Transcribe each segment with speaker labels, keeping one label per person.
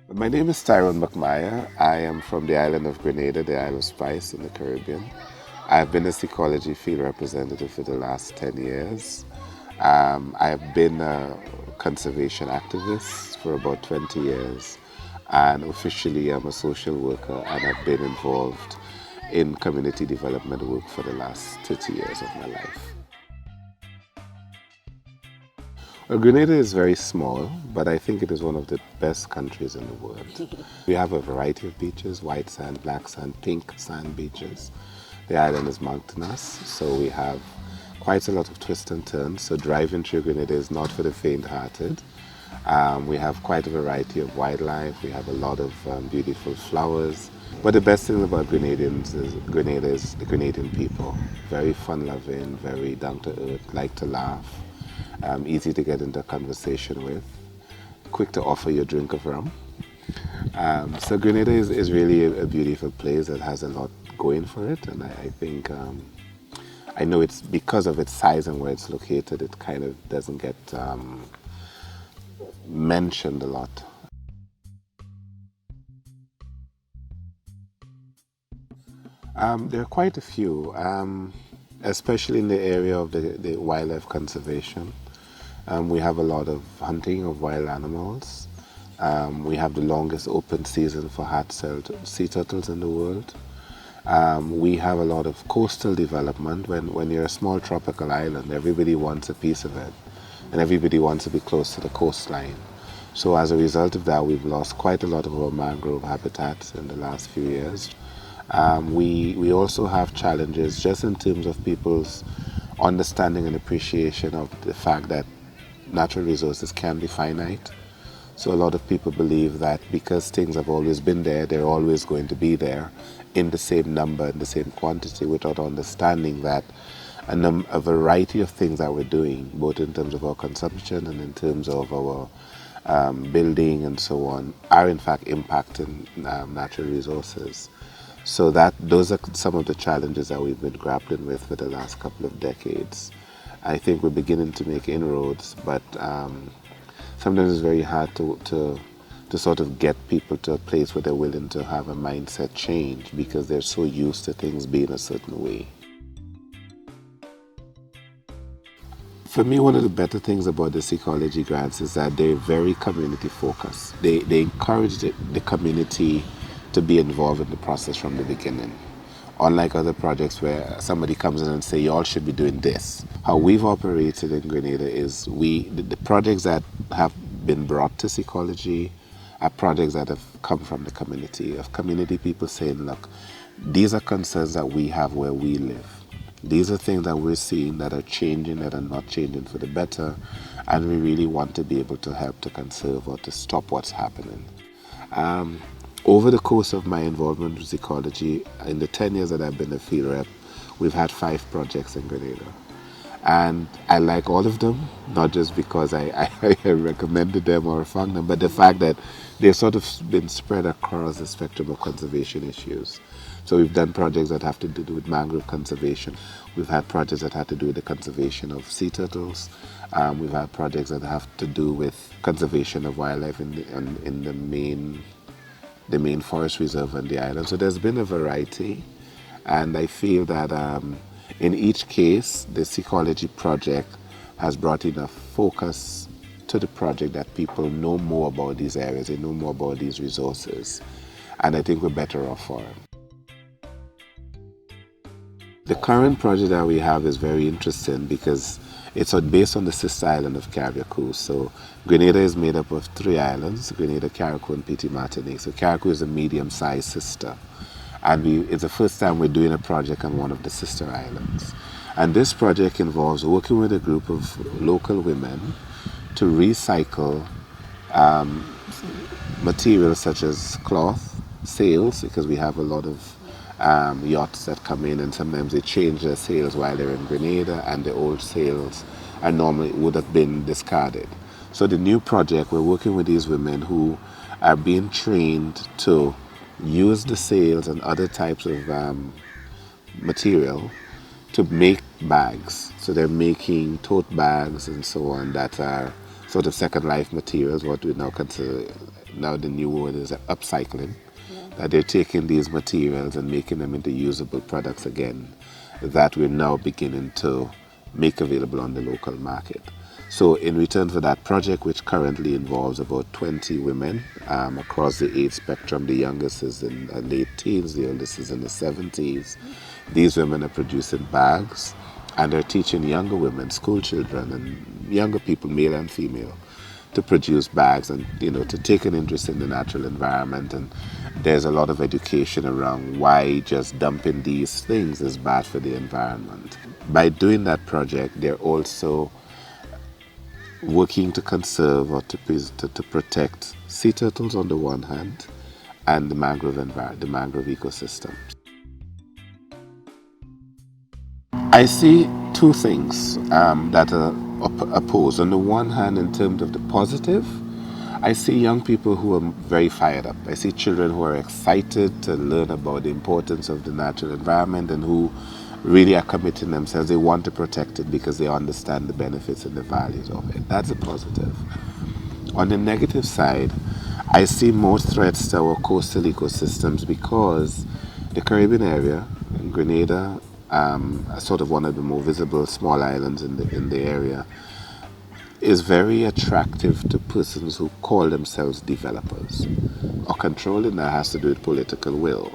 Speaker 1: My name is Tyrone Buckmire. I am from the island of Grenada, the Isle of Spice in the Caribbean. I've been a Seacology field representative for the last 10 years. I have been a conservation activist for about 20 years, and officially I'm a social worker, and I've been involved in community development work for the last 30 years of my life. Well, Grenada is very small, but I think it is one of the best countries in the world. We have a variety of beaches: white sand, black sand, pink sand beaches. The island is mountainous, so we have quite a lot of twists and turns. So driving through Grenada is not for the faint-hearted. We have quite a variety of wildlife. We have a lot of beautiful flowers. But the best thing about Grenada is the Grenadian people. Very fun-loving, very down-to-earth, like to laugh, easy to get into conversation with, quick to offer you a drink of rum. So Grenada is really a beautiful place that has a lot going for it, and I think I know it's because of its size and where it's located, it kind of doesn't get mentioned a lot. There are quite a few, especially in the area of the wildlife conservation. We have a lot of hunting of wild animals. We have the longest open season for sea turtles in the world. We have a lot of coastal development. When you're a small tropical island, everybody wants a piece of it, and everybody wants to be close to the coastline. So as a result of that, we've lost quite a lot of our mangrove habitats in the last few years. We also have challenges just in terms of people's understanding and appreciation of the fact that natural resources can be finite. So a lot of people believe that because things have always been there, they're always going to be there in the same number, in the same quantity, without understanding that a variety of things that we're doing, both in terms of our consumption and in terms of our building and so on, are in fact impacting natural resources. So those are some of the challenges that we've been grappling with for the last couple of decades. I think we're beginning to make inroads, but sometimes it's very hard to sort of get people to a place where they're willing to have a mindset change because they're so used to things being a certain way. For me, one of the better things about the Seacology grants is that they're very community focused. They encourage the community to be involved in the process from the beginning. Unlike other projects where somebody comes in and say, you all should be doing this. How we've operated in Grenada is the projects that have been brought to Seacology are projects that have come from the community, of community people saying, look, these are concerns that we have where we live. These are things that we're seeing that are changing, that are not changing for the better, and we really want to be able to help to conserve or to stop what's happening. Over the course of my involvement with Seacology, in the 10 years that I've been a field rep, we've had 5 projects in Grenada. And I like all of them, not just because I recommended them or found them, but the fact that they've sort of been spread across the spectrum of conservation issues. So we've done projects that have to do with mangrove conservation. We've had projects that have to do with the conservation of sea turtles. We've had projects that have to do with conservation of wildlife in the main forest reserve on the island. So there's been a variety, and I feel that in each case, the Seacology project has brought enough focus to the project that people know more about these areas, they know more about these resources, and I think we're better off for it. The current project that we have is very interesting because it's based on the sister island of Carriacou. So Grenada is made up of 3 islands: Grenada, Carriacou, and Petit Martinique. So Carriacou is a medium-sized sister. And it's the first time we're doing a project on one of the sister islands. And this project involves working with a group of local women to recycle materials such as cloth, sails, because we have a lot of yachts that come in, and sometimes they change their sails while they're in Grenada, and the old sails are normally would have been discarded. So the new project, we're working with these women who are being trained to use the sails and other types of material to make bags. So they're making tote bags and so on that are sort of second life materials, what we now consider now the new word is upcycling, that they're taking these materials and making them into usable products again that we're now beginning to make available on the local market. So in return for that project, which currently involves about 20 women across the age spectrum, the youngest is in the late teens, the oldest is in the 70s. These women are producing bags, and they're teaching younger women, school children and younger people, male and female, to produce bags and to take an interest in the natural environment. And there's a lot of education around why just dumping these things is bad for the environment. By doing that project, they're also working to conserve or to protect sea turtles on the one hand, and the mangrove ecosystem. I see two things that are opposed. On the one hand, in terms of the positive, I see young people who are very fired up. I see children who are excited to learn about the importance of the natural environment and who really are committing themselves. They want to protect it because they understand the benefits and the values of it. That's a positive. On the negative side, I see more threats to our coastal ecosystems because the Caribbean area, Grenada, sort of one of the more visible small islands in the area, is very attractive to persons who call themselves developers. Or controlling that has to do with political will.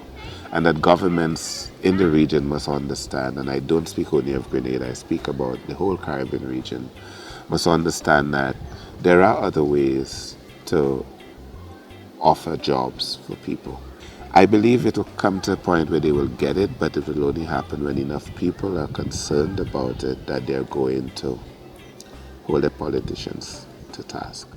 Speaker 1: And that governments in the region must understand, and I don't speak only of Grenada, I speak about the whole Caribbean region, must understand that there are other ways to offer jobs for people. I believe it will come to a point where they will get it, but it will only happen when enough people are concerned about it that they're going to hold the politicians to task.